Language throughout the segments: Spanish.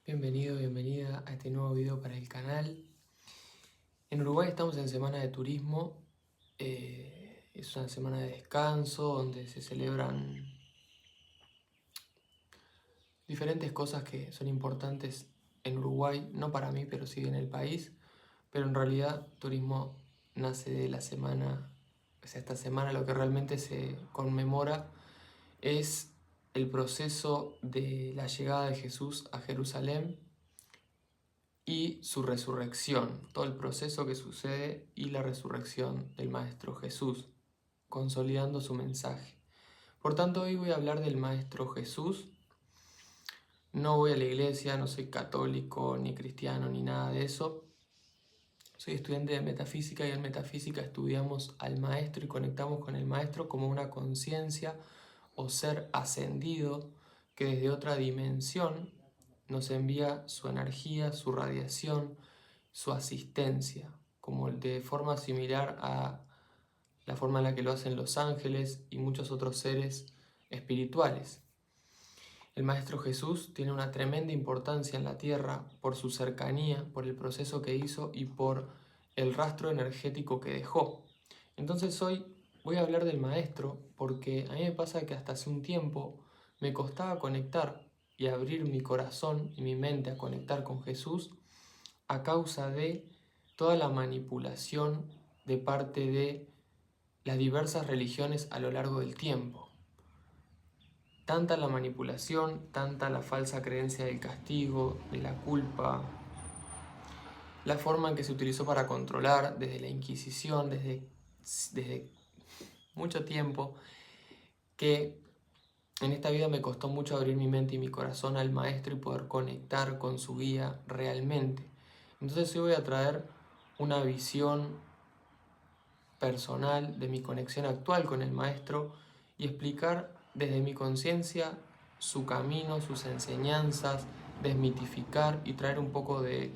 Bienvenido, bienvenida a este nuevo video para el canal. En Uruguay estamos en semana de turismo, es una semana de descanso donde se celebran diferentes cosas que son importantes en Uruguay, no para mí, pero sí en el país. Pero en realidad turismo nace de la semana, o sea, esta semana lo que realmente se conmemora es el proceso de la llegada de Jesús a Jerusalén y su resurrección, todo el proceso que sucede y la resurrección del Maestro Jesús, consolidando su mensaje. Por tanto, hoy voy a hablar del Maestro Jesús. No voy a la iglesia, no soy católico, ni cristiano, ni nada de eso. Soy estudiante de metafísica y en metafísica estudiamos al Maestro y conectamos con el Maestro como una conciencia o ser ascendido que desde otra dimensión nos envía su energía, su radiación, su asistencia, como de forma similar a la forma en la que lo hacen los ángeles y muchos otros seres espirituales. El Maestro Jesús tiene una tremenda importancia en la Tierra por su cercanía, por el proceso que hizo y por el rastro energético que dejó. Entonces hoy voy a hablar del Maestro porque a mí me pasa que hasta hace un tiempo me costaba conectar y abrir mi corazón y mi mente a conectar con Jesús a causa de toda la manipulación de parte de las diversas religiones a lo largo del tiempo. Tanta la manipulación, tanta la falsa creencia del castigo, de la culpa, la forma en que se utilizó para controlar desde la Inquisición, desde mucho tiempo, que en esta vida me costó mucho abrir mi mente y mi corazón al Maestro y poder conectar con su guía realmente. Entonces hoy voy a traer una visión personal de mi conexión actual con el Maestro y explicar desde mi conciencia su camino, sus enseñanzas, desmitificar y traer un poco de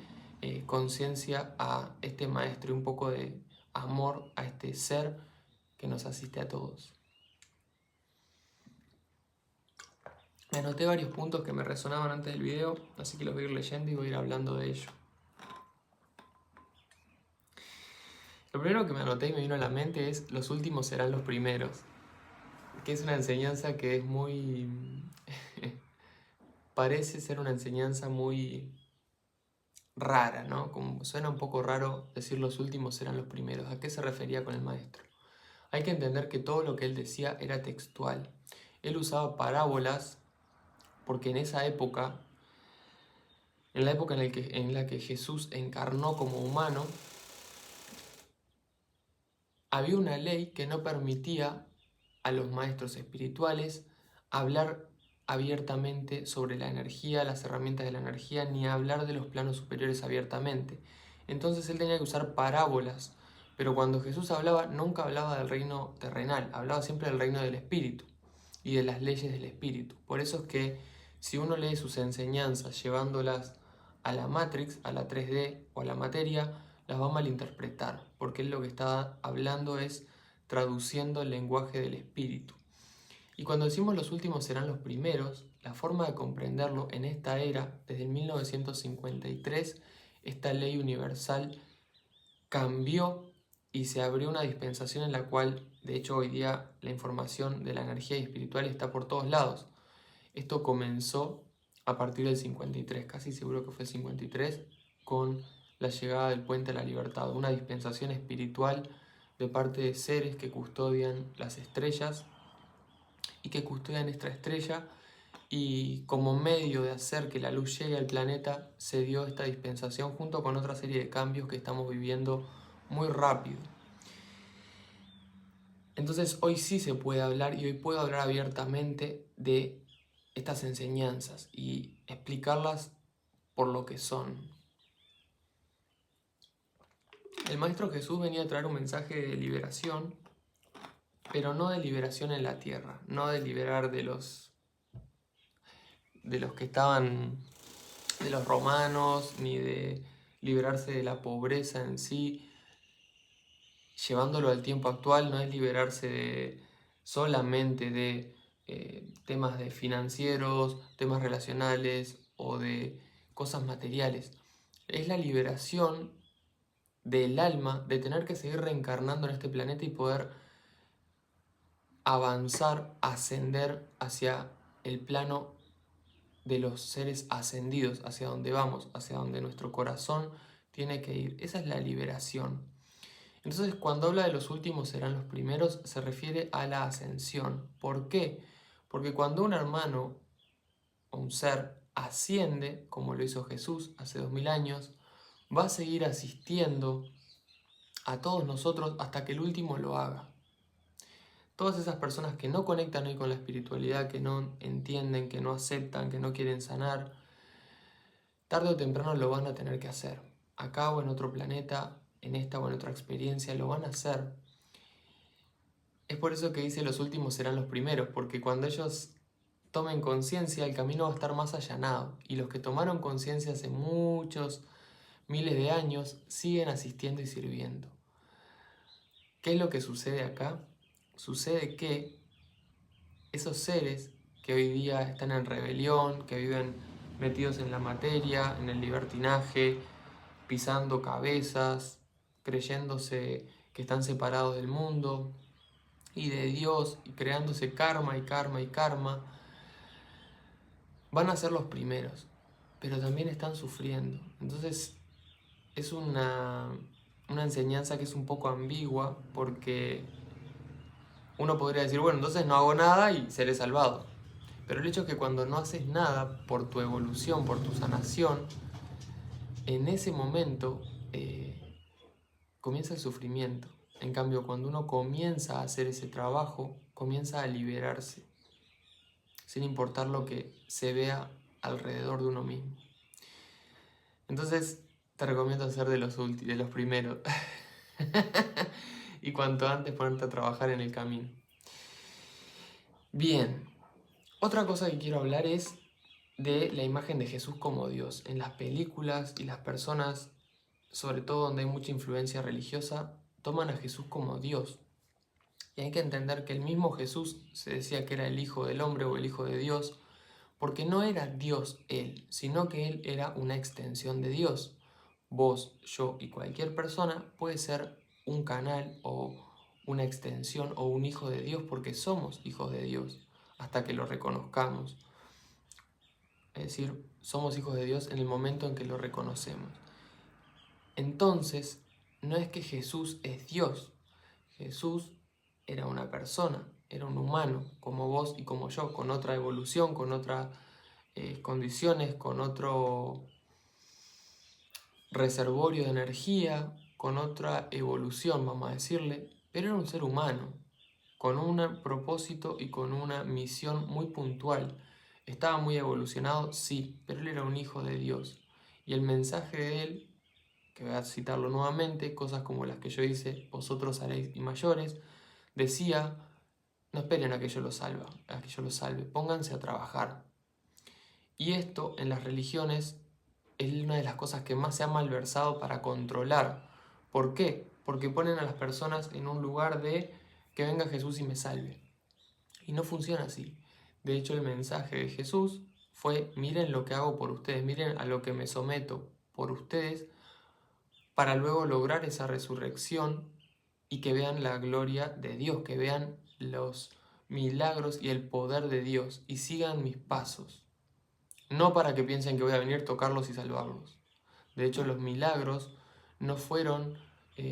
conciencia a este Maestro y un poco de amor a este ser que nos asiste a todos. Me anoté varios puntos que me resonaban antes del video, así que los voy a ir leyendo y voy a ir hablando de ello. Lo primero que me anoté y me vino a la mente es: los últimos serán los primeros, que es una enseñanza que es muy... parece ser una enseñanza muy rara, ¿no? Como suena un poco raro decir los últimos serán los primeros. ¿A qué se refería con el Maestro? Hay que entender que todo lo que él decía era textual. Él usaba parábolas porque en esa época, en la época en la que Jesús encarnó como humano, había una ley que no permitía a los maestros espirituales hablar abiertamente sobre la energía, las herramientas de la energía, ni hablar de los planos superiores abiertamente. Entonces él tenía que usar parábolas, pero cuando Jesús hablaba, nunca hablaba del reino terrenal, hablaba siempre del reino del espíritu y de las leyes del espíritu. Por eso es que si uno lee sus enseñanzas llevándolas a la Matrix, a la 3D o a la materia, las va a malinterpretar, porque él lo que está hablando es traduciendo el lenguaje del espíritu. Y cuando decimos los últimos serán los primeros, la forma de comprenderlo en esta era, desde el 1953, esta ley universal cambió y se abrió una dispensación en la cual, de hecho, hoy día la información de la energía espiritual está por todos lados. Esto comenzó a partir del 53, casi seguro que fue el 53, con la llegada del Puente a la Libertad, una dispensación espiritual de parte de seres que custodian las estrellas y que custodian esta estrella, y como medio de hacer que la luz llegue al planeta se dio esta dispensación junto con otra serie de cambios que estamos viviendo muy rápido. Entonces hoy sí se puede hablar y hoy puedo hablar abiertamente de estas enseñanzas y explicarlas por lo que son. El Maestro Jesús venía a traer un mensaje de liberación, pero no de liberación en la tierra, no de liberar de los que estaban, de los romanos, ni de liberarse de la pobreza en sí. Llevándolo al tiempo actual, no es liberarse solamente de temas de financieros, temas relacionales o de cosas materiales. Es la liberación del alma de tener que seguir reencarnando en este planeta y poder avanzar, ascender hacia el plano de los seres ascendidos, hacia donde vamos, hacia donde nuestro corazón tiene que ir. Esa es la liberación. Entonces, cuando habla de los últimos serán los primeros, se refiere a la ascensión. ¿Por qué? Porque cuando un hermano o un ser asciende, como lo hizo Jesús hace 2000 años, va a seguir asistiendo a todos nosotros hasta que el último lo haga. Todas esas personas que no conectan hoy con la espiritualidad, que no entienden, que no aceptan, que no quieren sanar, tarde o temprano lo van a tener que hacer. Acá o en otro planeta, en esta o en otra experiencia, lo van a hacer. Es por eso que dice los últimos serán los primeros, porque cuando ellos tomen conciencia, el camino va a estar más allanado. Y los que tomaron conciencia hace muchos miles de años siguen asistiendo y sirviendo. ¿Qué es lo que sucede acá? Sucede que esos seres que hoy día están en rebelión, que viven metidos en la materia, en el libertinaje, pisando cabezas, creyéndose que están separados del mundo y de Dios, y creándose karma y karma y karma, van a ser los primeros, pero también están sufriendo. Entonces es una enseñanza que es un poco ambigua, porque uno podría decir, bueno, entonces no hago nada y seré salvado. Pero el hecho es que cuando no haces nada por tu evolución, por tu sanación, en ese momento comienza el sufrimiento. En cambio, cuando uno comienza a hacer ese trabajo, comienza a liberarse, sin importar lo que se vea alrededor de uno mismo. Entonces, te recomiendo hacer de los primeros. Y cuanto antes ponerte a trabajar en el camino. Bien, otra cosa que quiero hablar es de la imagen de Jesús como Dios. En las películas y las personas, sobre todo donde hay mucha influencia religiosa, toman a Jesús como Dios. Y hay que entender que el mismo Jesús se decía que era el Hijo del Hombre o el Hijo de Dios, porque no era Dios Él, sino que Él era una extensión de Dios. Vos, yo y cualquier persona puede ser un canal o una extensión o un hijo de Dios, porque somos hijos de Dios hasta que lo reconozcamos. Es decir, somos hijos de Dios en el momento en que lo reconocemos. Entonces, no es que Jesús es Dios. Jesús era una persona, era un humano, como vos y como yo, con otra evolución, con otras condiciones, con otro reservorio de energía, con otra evolución, vamos a decirle, pero era un ser humano, con un propósito y con una misión muy puntual. ¿Estaba muy evolucionado? Sí, pero él era un hijo de Dios. Y el mensaje de él, que voy a citarlo nuevamente, cosas como las que yo hice, vosotros haréis y mayores, decía, no esperen a que yo los salve, pónganse a trabajar. Y esto en las religiones es una de las cosas que más se ha malversado para controlar. ¿Por qué? Porque ponen a las personas en un lugar de que venga Jesús y me salve. Y no funciona así. De hecho, el mensaje de Jesús fue, miren lo que hago por ustedes, miren a lo que me someto por ustedes, para luego lograr esa resurrección y que vean la gloria de Dios, que vean los milagros y el poder de Dios y sigan mis pasos. No para que piensen que voy a venir, tocarlos y salvarlos. De hecho, los milagros no fueron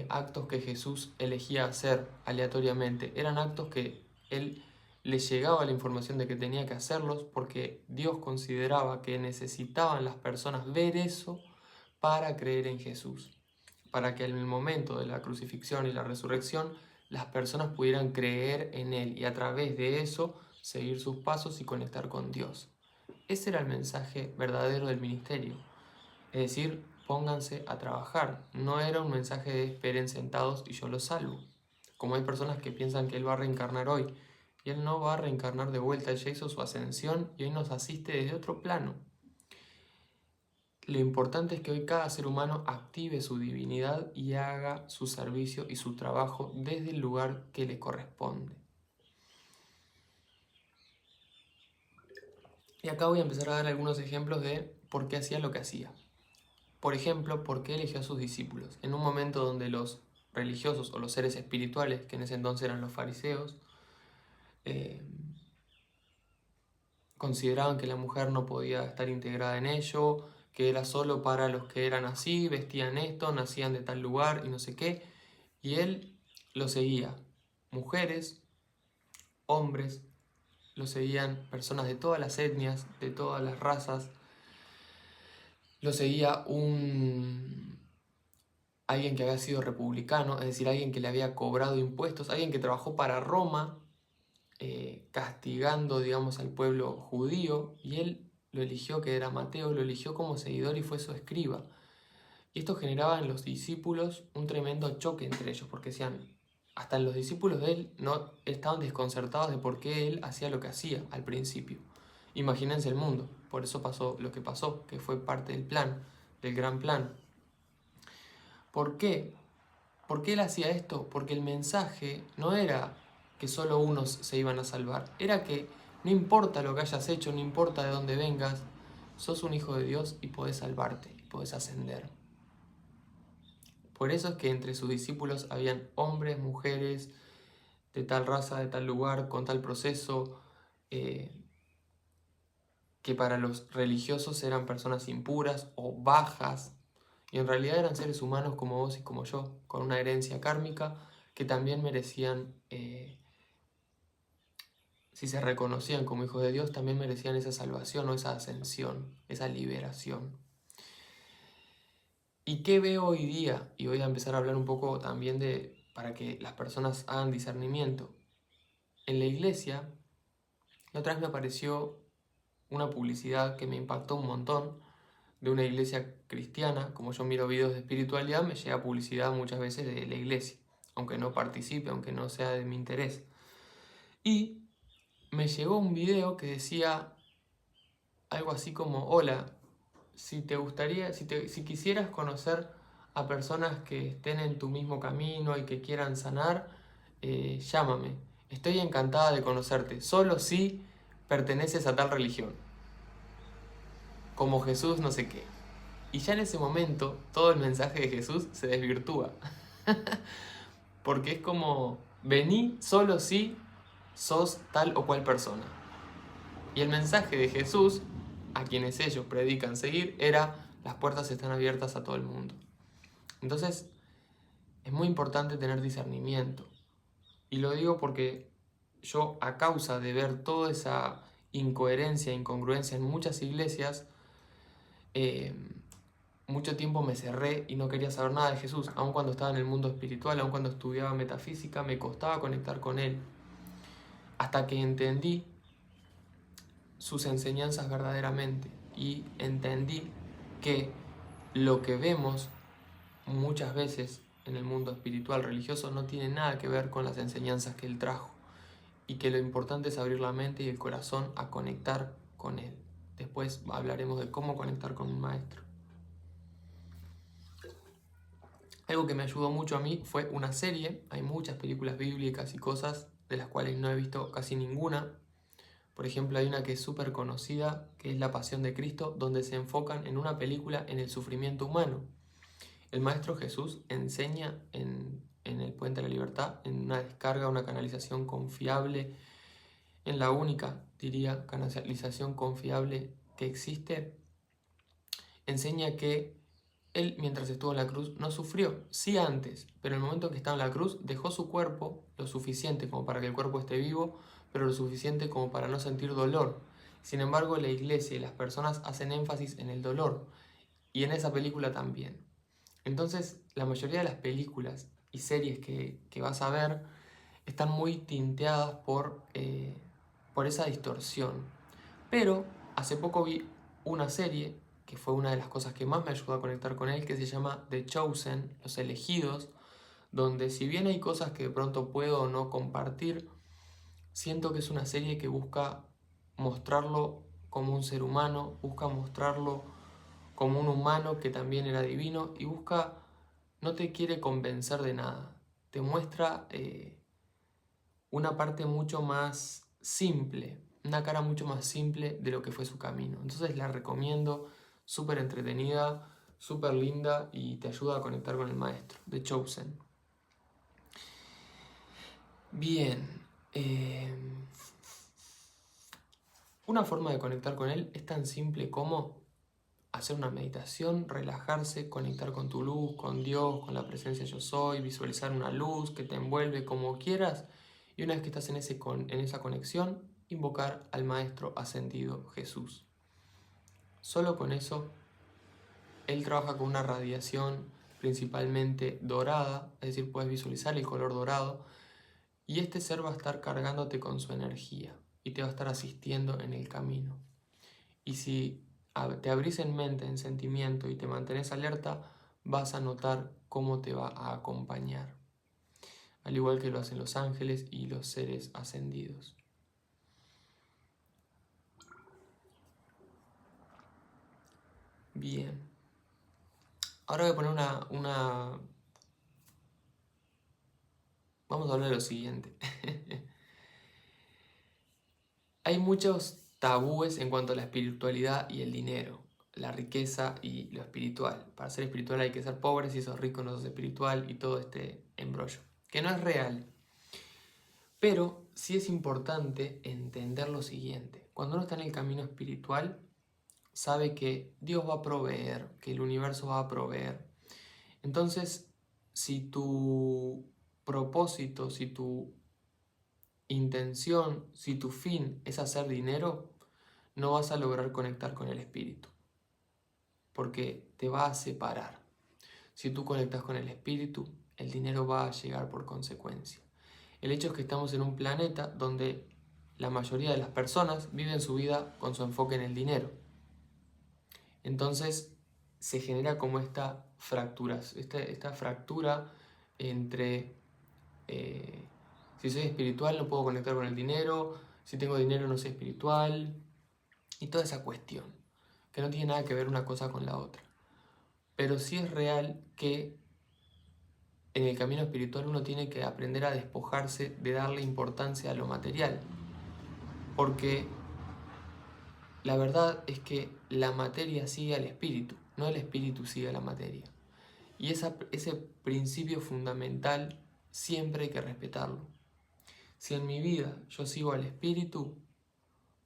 actos que Jesús elegía hacer aleatoriamente. Eran actos que Él le llegaba la información de que tenía que hacerlos porque Dios consideraba que necesitaban las personas ver eso para creer en Jesús. Para que en el momento de la crucifixión y la resurrección las personas pudieran creer en Él y a través de eso seguir sus pasos y conectar con Dios. Ese era el mensaje verdadero del ministerio. Es decir, pónganse a trabajar. No era un mensaje de esperen sentados y yo los salvo. Como hay personas que piensan que Él va a reencarnar hoy. Y Él no va a reencarnar de vuelta. Él ya hizo su ascensión y hoy nos asiste desde otro plano. Lo importante es que hoy cada ser humano active su divinidad y haga su servicio y su trabajo desde el lugar que le corresponde. Y acá voy a empezar a dar algunos ejemplos de por qué hacía lo que hacía. Por ejemplo, por qué eligió a sus discípulos. En un momento donde los religiosos o los seres espirituales, que en ese entonces eran los fariseos, eh, consideraban que la mujer no podía estar integrada en ello, que era solo para los que eran así, vestían esto, nacían de tal lugar y no sé qué. Y él lo seguía. Mujeres, hombres, lo seguían personas de todas las etnias, de todas las razas. Lo seguía alguien que había sido republicano, es decir, alguien que le había cobrado impuestos, alguien que trabajó para Roma, castigando, digamos, al pueblo judío, y él lo eligió, que era Mateo, lo eligió como seguidor y fue su escriba. Y esto generaba en los discípulos un tremendo choque entre ellos, porque decían, hasta los discípulos de él no estaban desconcertados de por qué él hacía lo que hacía al principio. Imagínense el mundo, por eso pasó lo que pasó, que fue parte del plan, del gran plan. ¿Por qué? ¿Por qué él hacía esto? Porque el mensaje no era que solo unos se iban a salvar, era que no importa lo que hayas hecho, no importa de dónde vengas, sos un hijo de Dios y podés salvarte, y podés ascender. Por eso es que entre sus discípulos habían hombres, mujeres, de tal raza, de tal lugar, con tal proceso, que para los religiosos eran personas impuras o bajas, y en realidad eran seres humanos como vos y como yo, con una herencia kármica que también merecían, si se reconocían como hijos de Dios, también merecían esa salvación o esa ascensión, esa liberación. ¿Y qué veo hoy día? Y voy a empezar a hablar un poco también para que las personas hagan discernimiento. En la iglesia, la otra vez me apareció una publicidad que me impactó un montón, de una iglesia cristiana. Como yo miro videos de espiritualidad, me llega publicidad muchas veces de la iglesia, aunque no participe, aunque no sea de mi interés. Y me llegó un video que decía algo así como: hola, si te gustaría, si quisieras conocer a personas que estén en tu mismo camino y que quieran sanar, llámame. Estoy encantada de conocerte, solo si perteneces a tal religión, como Jesús no sé qué. Y ya en ese momento todo el mensaje de Jesús se desvirtúa. Porque es como: vení solo si sos tal o cual persona. Y el mensaje de Jesús, a quienes ellos predican seguir, era: las puertas están abiertas a todo el mundo. Entonces, es muy importante tener discernimiento. Y lo digo porque yo, a causa de ver toda esa incoherencia, incongruencia en muchas iglesias, mucho tiempo me cerré y no quería saber nada de Jesús. Aun cuando estaba en el mundo espiritual, aun cuando estudiaba metafísica, me costaba conectar con Él. Hasta que entendí sus enseñanzas verdaderamente y entendí que lo que vemos muchas veces en el mundo espiritual religioso no tiene nada que ver con las enseñanzas que él trajo, y que lo importante es abrir la mente y el corazón a conectar con él. Después hablaremos de cómo conectar con un maestro. Algo que me ayudó mucho a mí fue una serie. Hay muchas películas bíblicas y cosas de las cuales no he visto casi ninguna. Por ejemplo, hay una que es súper conocida, que es La Pasión de Cristo, donde se enfocan en una película en el sufrimiento humano. El Maestro Jesús enseña en el Puente de la Libertad, en una descarga, una canalización confiable, en la única, diría, canalización confiable que existe. Enseña que él, mientras estuvo en la cruz, no sufrió, sí antes, pero en el momento en que estaba en la cruz dejó su cuerpo lo suficiente como para que el cuerpo esté vivo, pero lo suficiente como para no sentir dolor. Sin embargo, la iglesia y las personas hacen énfasis en el dolor, y en esa película también. Entonces, la mayoría de las películas y series que vas a ver están muy tinteadas por esa distorsión. Pero hace poco vi una serie, que fue una de las cosas que más me ayudó a conectar con él, que se llama The Chosen, Los Elegidos, donde, si bien hay cosas que de pronto puedo o no compartir, siento que es una serie que busca mostrarlo como un ser humano, busca mostrarlo como un humano que también era divino, y no te quiere convencer de nada, te muestra una parte mucho más simple. una cara mucho más simple de lo que fue su camino. Entonces la recomiendo, súper entretenida, súper linda y te ayuda a conectar con el maestro, The Chosen. Bien, una forma de conectar con él es tan simple como hacer una meditación, relajarse, conectar con tu luz, con Dios, con la presencia yo soy, visualizar una luz que te envuelve como quieras y una vez que estás en esa conexión, invocar al Maestro Ascendido Jesús. Solo con eso, él trabaja con una radiación principalmente dorada, es decir, puedes visualizar el color dorado y este ser va a estar cargándote con su energía y te va a estar asistiendo en el camino. Y si te abrís en mente, en sentimiento y te mantenés alerta, vas a notar cómo te va a acompañar. Al igual que lo hacen los ángeles y los seres ascendidos. Bien. Ahora voy a poner Vamos a hablar de lo siguiente. Hay muchos tabúes en cuanto a la espiritualidad y el dinero, la riqueza y lo espiritual. Para ser espiritual hay que ser pobre, si sos rico no sos espiritual y todo este embrollo, que no es real. Pero sí es importante entender lo siguiente. Cuando uno está en el camino espiritual, sabe que Dios va a proveer, que el universo va a proveer. Entonces, si tu propósito, si tu intención, si tu fin es hacer dinero, no vas a lograr conectar con el espíritu, porque te va a separar. Si tú conectas con el espíritu, el dinero va a llegar por consecuencia. El hecho es que estamos en un planeta donde la mayoría de las personas viven su vida con su enfoque en el dinero. Entonces se genera como esta fractura entre si soy espiritual no puedo conectar con el dinero, si tengo dinero no soy espiritual, y toda esa cuestión, que no tiene nada que ver una cosa con la otra. Pero sí es real que en el camino espiritual uno tiene que aprender a despojarse de darle importancia a lo material, porque la verdad es que la materia sigue al espíritu, no el espíritu sigue a la materia. Y ese principio fundamental siempre hay que respetarlo. Si en mi vida yo sigo al espíritu,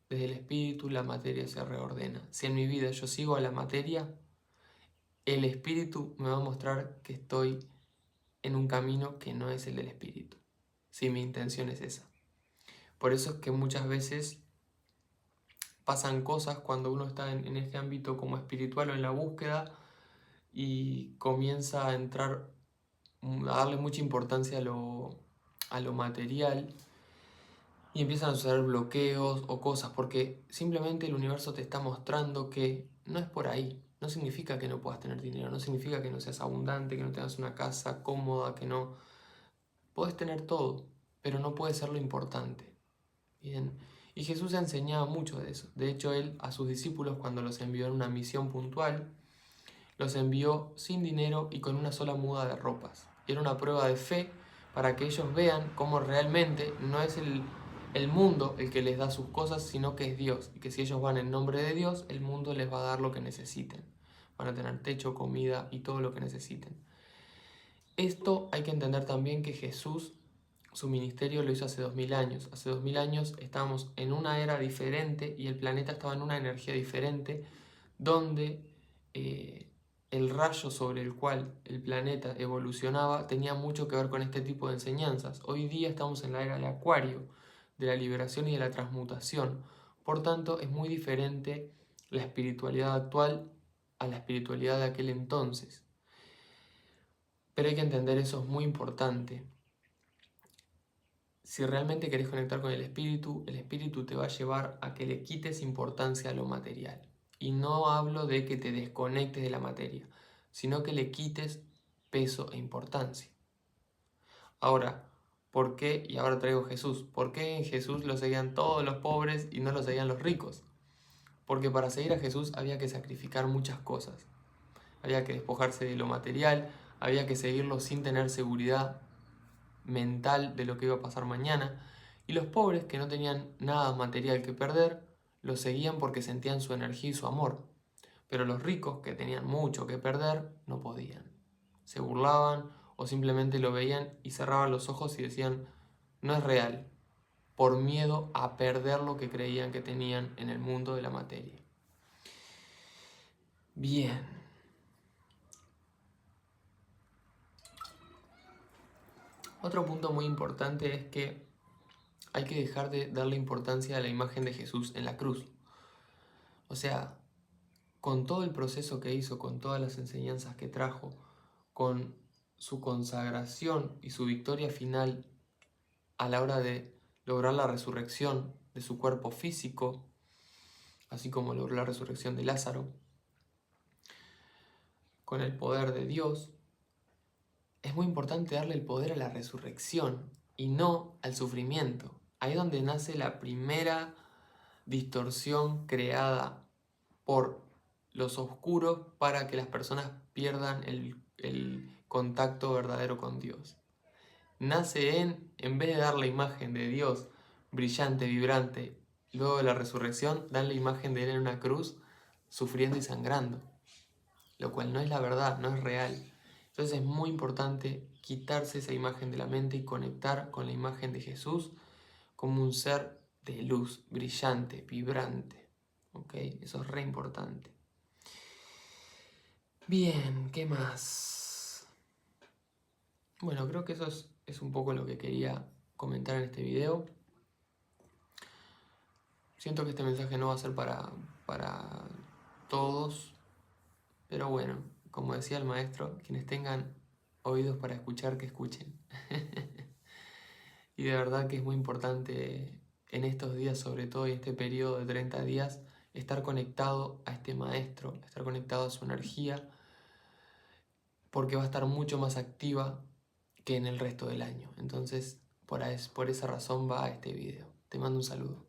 desde el espíritu la materia se reordena. Si en mi vida yo sigo a la materia, el espíritu me va a mostrar que estoy en un camino que no es el del espíritu. Si mi intención es esa. Por eso es que muchas veces pasan cosas cuando uno está en este ámbito como espiritual o en la búsqueda y comienza a entrar, a darle mucha importancia a lo material y empiezan a suceder bloqueos o cosas, porque simplemente el universo te está mostrando que no es por ahí. No significa que no puedas tener dinero, no significa que no seas abundante, que no tengas una casa cómoda, que no... Puedes tener todo, pero no puede ser lo importante. Bien. Y Jesús enseñaba mucho de eso. De hecho, él a sus discípulos, cuando los envió en una misión puntual, los envió sin dinero y con una sola muda de ropas. Era una prueba de fe para que ellos vean cómo realmente no es el mundo el que les da sus cosas, sino que es Dios. Y que si ellos van en nombre de Dios, el mundo les va a dar lo que necesiten. Van a tener techo, comida y todo lo que necesiten. Esto hay que entender también que Jesús, su ministerio lo hizo hace 2000 años. Hace 2000 años estábamos en una era diferente y el planeta estaba en una energía diferente, donde el rayo sobre el cual el planeta evolucionaba tenía mucho que ver con este tipo de enseñanzas. Hoy día estamos en la era de Acuario, de la liberación y de la transmutación. Por tanto, es muy diferente la espiritualidad actual a la espiritualidad de aquel entonces. Pero hay que entender eso, es muy importante. Si realmente querés conectar con el espíritu te va a llevar a que le quites importancia a lo material. Y no hablo de que te desconectes de la materia, sino que le quites peso e importancia. Ahora, ¿por qué? Y ahora traigo Jesús. ¿Por qué en Jesús lo seguían todos los pobres y no lo seguían los ricos? Porque para seguir a Jesús había que sacrificar muchas cosas. Había que despojarse de lo material, había que seguirlo sin tener seguridad mental de lo que iba a pasar mañana. Y los pobres, que no tenían nada material que perder, lo seguían porque sentían su energía y su amor. Pero los ricos, que tenían mucho que perder, no podían. Se burlaban o simplemente lo veían y cerraban los ojos y decían, no es real, por miedo a perder lo que creían que tenían en el mundo de la materia. Bien. Otro punto muy importante es que hay que dejar de darle importancia a la imagen de Jesús en la cruz. O sea, con todo el proceso que hizo, con todas las enseñanzas que trajo, con su consagración y su victoria final a la hora de lograr la resurrección de su cuerpo físico, así como logró la resurrección de Lázaro, con el poder de Dios, es muy importante darle el poder a la resurrección y no al sufrimiento. Ahí es donde nace la primera distorsión creada por los oscuros para que las personas pierdan el contacto verdadero con Dios. Nace en vez de dar la imagen de Dios brillante, vibrante, luego de la resurrección, dan la imagen de Él en una cruz, sufriendo y sangrando, lo cual no es la verdad, no es real. Entonces es muy importante quitarse esa imagen de la mente y conectar con la imagen de Jesús como un ser de luz, brillante, vibrante. ¿Ok? Eso es re importante. Bien, ¿qué más? Bueno, creo que eso es un poco lo que quería comentar en este video. Siento que este mensaje no va a ser para todos, pero bueno, como decía el maestro, quienes tengan oídos para escuchar, que escuchen. Y de verdad que es muy importante en estos días, sobre todo en este periodo de 30 días, estar conectado a este maestro, estar conectado a su energía, porque va a estar mucho más activa que en el resto del año. Entonces, por esa razón va este video. Te mando un saludo.